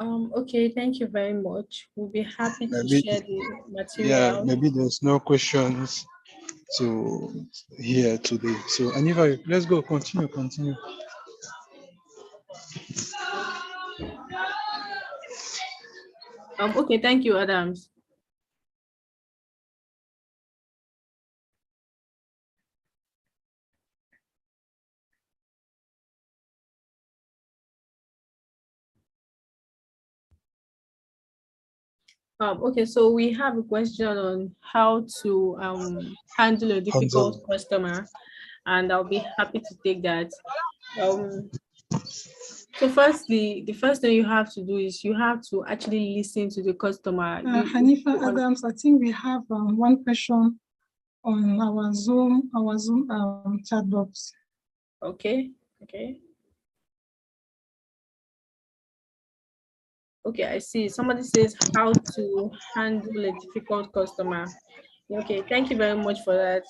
Okay, thank you very much. We'll be happy to share the material. Maybe there's no questions to here today. So Aniva, let's go, continue. Okay, thank you, Adams. Okay, so we have a question on how to handle a difficult customer, and I'll be happy to take that. So firstly, the first thing you have to do is you have to actually listen to the customer. Hanifa Adams, I think we have one question on our Zoom chat box. Okay. Okay, I see. Somebody says how to handle a difficult customer. Okay, thank you very much for that,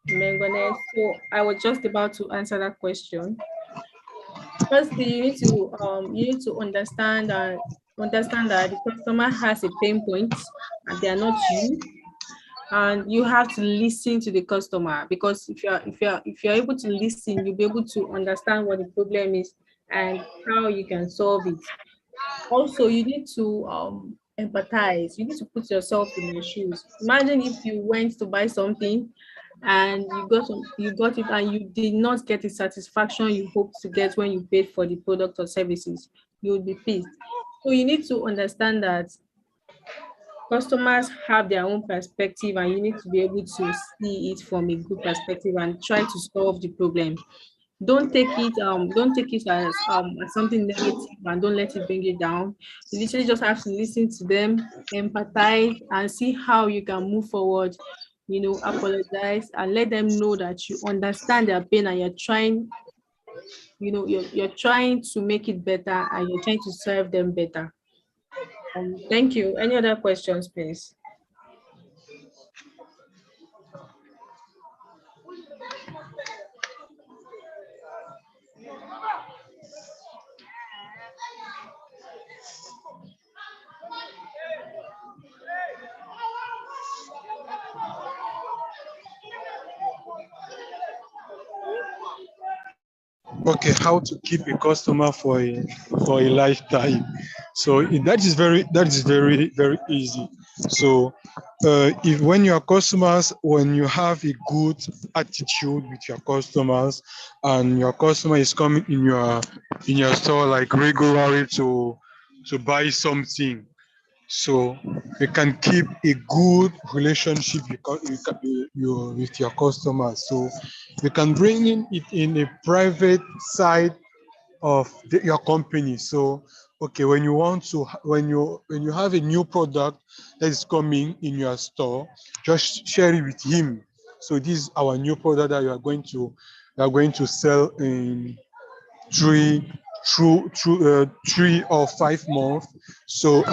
Mengone. So I was just about to answer that question. Firstly, you need to understand that the customer has a pain point and they are not you. And you have to listen to the customer, because if you're able to listen, you'll be able to understand what the problem is and how you can solve it. Also, you need to empathize. You need to put yourself in your shoes. Imagine if you went to buy something and you got it and you did not get the satisfaction you hoped to get when you paid for the product or services, you would be pissed. So you need to understand that customers have their own perspective and you need to be able to see it from a good perspective and try to solve the problem. Don't take it as something negative and don't let it bring you down. You literally just have to listen to them, empathize, and see how you can move forward. Apologize and let them know that you understand their pain and you're trying, you're trying to make it better and you're trying to serve them better. Thank you. Any other questions, please? Okay, how to keep a customer for a lifetime. So that is very easy. So if when your customers, when you have a good attitude with your customers, and your customer is coming in your store like regularly to buy something, so you can keep a good relationship with your customers. So you can bring in it in a private side of your company. So okay, when you want to when you have a new product that is coming in your store, just share it with him. So this is our new product that you are going to sell in three 3 or 5 months. So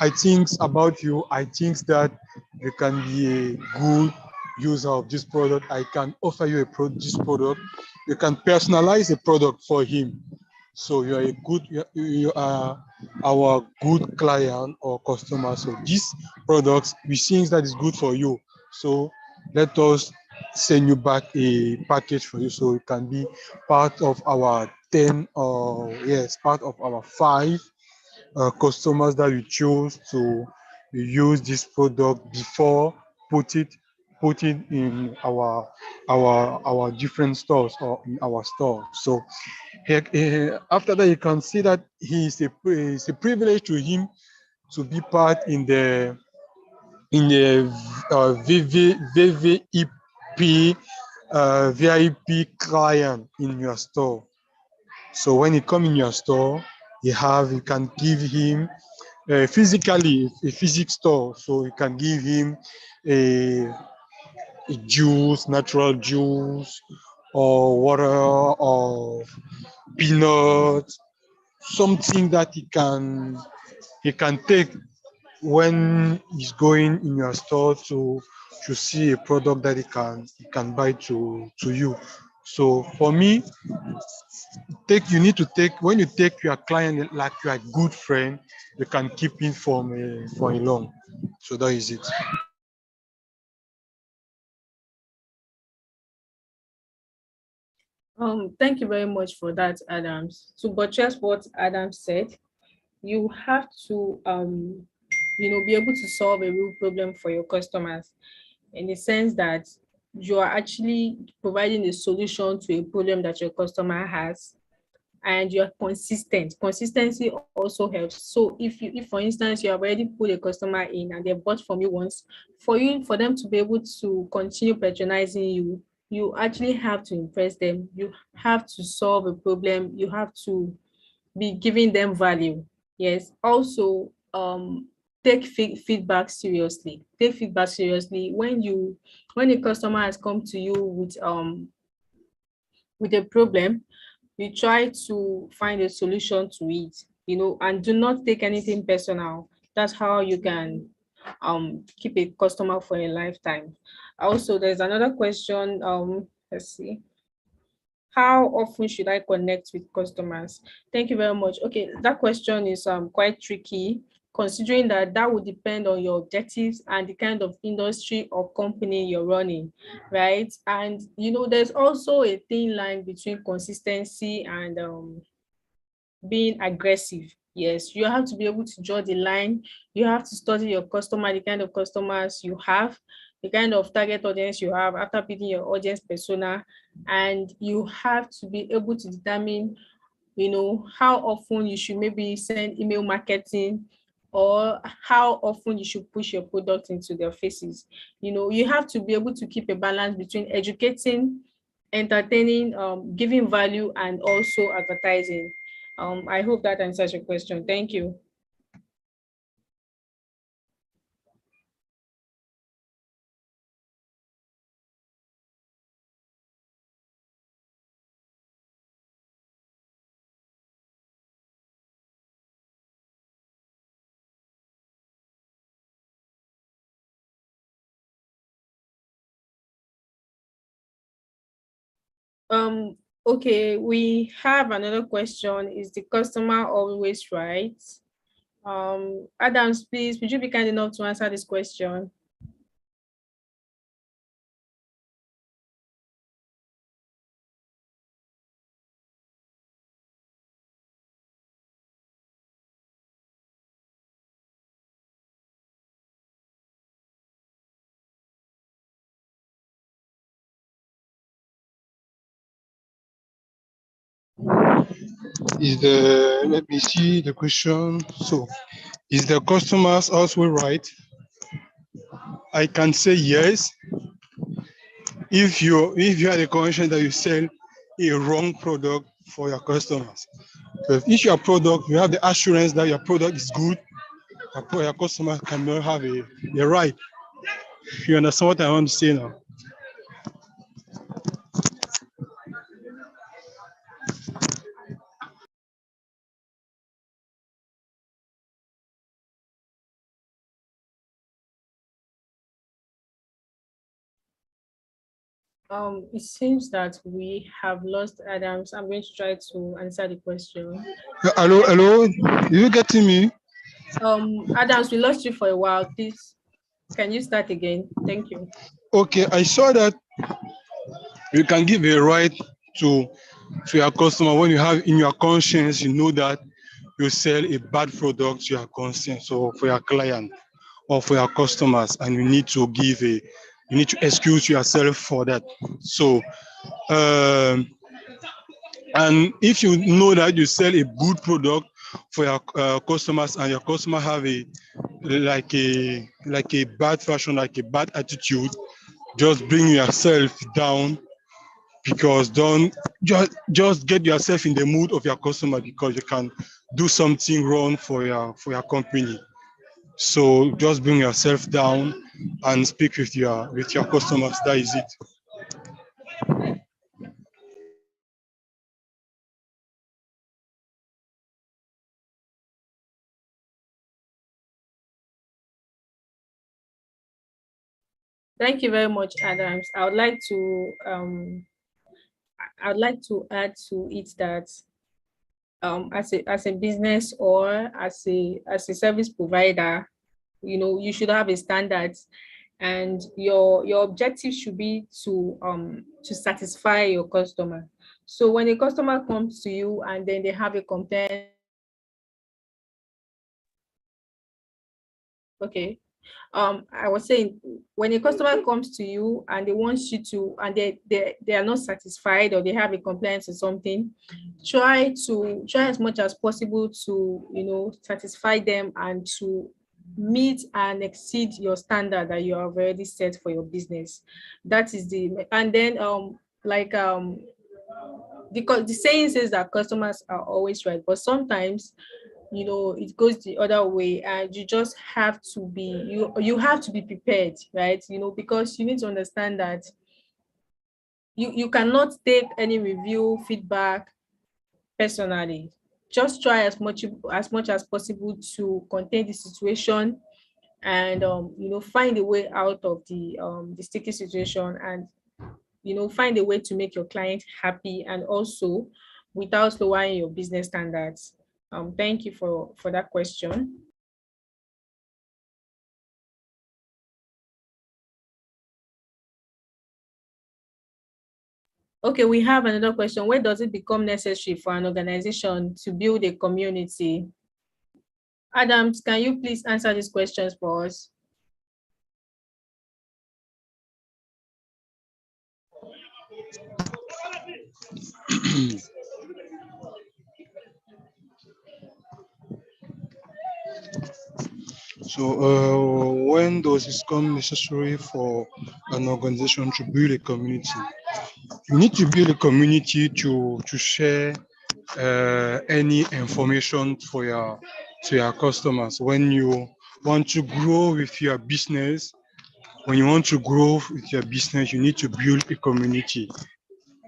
I think about you, I think that you can be a good user of this product. I can offer you this product. You can personalize a product for him. So you are our good client or customer. So these products, we think that is good for you. So let us send you back a package for you, so it can be part of our 10 or yes, part of our 5 customers that we choose to use this product before put it in our different stores or in our store. So after that, you can see that it's a privilege to him to be part in the VVIP VIP client in your store. So when he come in your store, you can give him physically a physics store. So you can give him a, a juice, natural juice, or water, or peanuts, something that he can take when he's going in your store to see a product that he can buy to you. So for me, you need to take, when you take your client like you are a good friend, you can keep him for a long. So that is it. Thank you very much for that, Adams. To buttress what Adams said, you have to be able to solve a real problem for your customers, in the sense that you are actually providing a solution to a problem that your customer has, and you're consistent. Consistency also helps. So if for instance you have already put a customer in and they bought from you once, for them to be able to continue patronizing you, you actually have to impress them. You have to solve a problem. You have to be giving them value. Yes. Also, take feedback seriously. Take feedback seriously when a customer has come to you with a problem. You try to find a solution to it, and do not take anything personal. That's how you can keep a customer for a lifetime. Also, there's another question. Let's see. How often should I connect with customers? Thank you very much. Okay, that question is quite tricky, considering that would depend on your objectives and the kind of industry or company you're running, right? And there's also a thin line between consistency and being aggressive. Yes, you have to be able to draw the line. You have to study your customer, the kind of customers you have, the kind of target audience you have after building your audience persona. And you have to be able to determine, how often you should maybe send email marketing, or how often you should push your product into their faces. You have to be able to keep a balance between educating, entertaining, giving value, and also advertising. I hope that answers your question. Thank you. Um, okay, we have another question. Is the customer always right? Adams, please, would you be kind enough to answer this question? Let me see the question. So, is the customers also right? I can say yes. If you are the conscious that you sell a wrong product for your customers. So if your product, you have the assurance that your product is good, your customer cannot have a right. You understand what I want to say now? It seems that we have lost Adams. I'm going to try to answer the question. Hello, you getting me? Adams, we lost you for a while. Please, can you start again? Thank you. Okay, I saw that you can give a right to your customer when you have in your conscience, you know that you sell a bad product to your conscience or for your client or for your customers, and you need to excuse yourself for that. So, and if you know that you sell a good product for your customers, and your customer have a bad fashion, like a bad attitude, just bring yourself down, because don't just get yourself in the mood of your customer, because you can do something wrong for your company. So just bring yourself down and speak with your customers. That is it. Thank you very much, Adams. I would like to add to it that as a business, or as a service provider, you should have a standard, and your objective should be to satisfy your customer. So when a customer comes to you and then they have a complaint, okay. I was saying, when a customer comes to you and they want you to, and they are not satisfied, or they have a complaint or something, try as much as possible to satisfy them, and to meet and exceed your standard that you have already set for your business. That is and then because the saying says that customers are always right, but sometimes it goes the other way, and you just have to be you have to be prepared, right? Because you need to understand that you cannot take any review feedback personally. Just try as much as possible to contain the situation, and find a way out of the sticky situation, and find a way to make your client happy, and also without lowering your business standards. Thank you for that question. Okay, we have another question. Where does it become necessary for an organization to build a community? Adams, can you please answer these questions for us? So, when does it become necessary for an organization to build a community? You need to build a community to share any information for your customers. When you want to grow with your business, you need to build a community.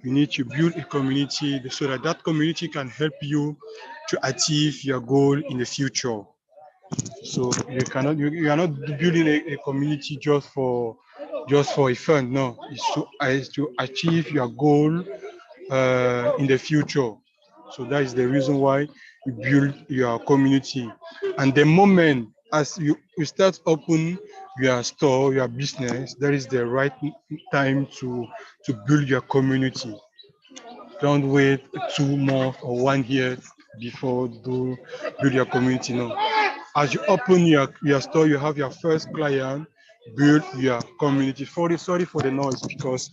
You need to build a community so that community can help you to achieve your goal in the future. So you are not building a community just for a fund. No, it's to achieve your goal in the future. So that is the reason why you build your community. And the moment as you start open your store, your business, that is the right time to build your community. Don't wait 2 months or 1 year before build your community. No. As you open your store, you have your first client, build your community. Sorry for the noise, because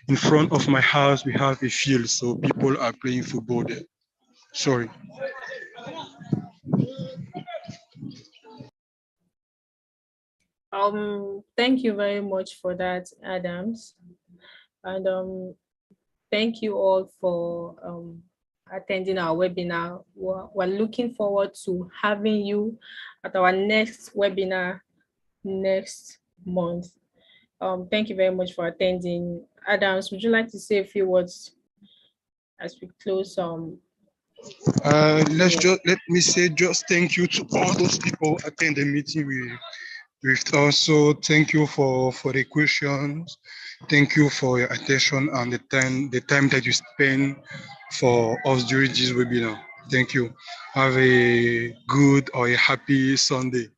in front of my house we have a field, so people are playing football there. Sorry. Thank you very much for that, Adams. And thank you all for attending our webinar. We're looking forward to having you at our next webinar next month. Thank you very much for attending. Adams, would you like to say a few words as we close? Let me say just thank you to all those people attending the meeting with us. So thank you for the questions. Thank you for your attention and the time that you spend for us during this webinar. Thank you. Have a good or a happy Sunday.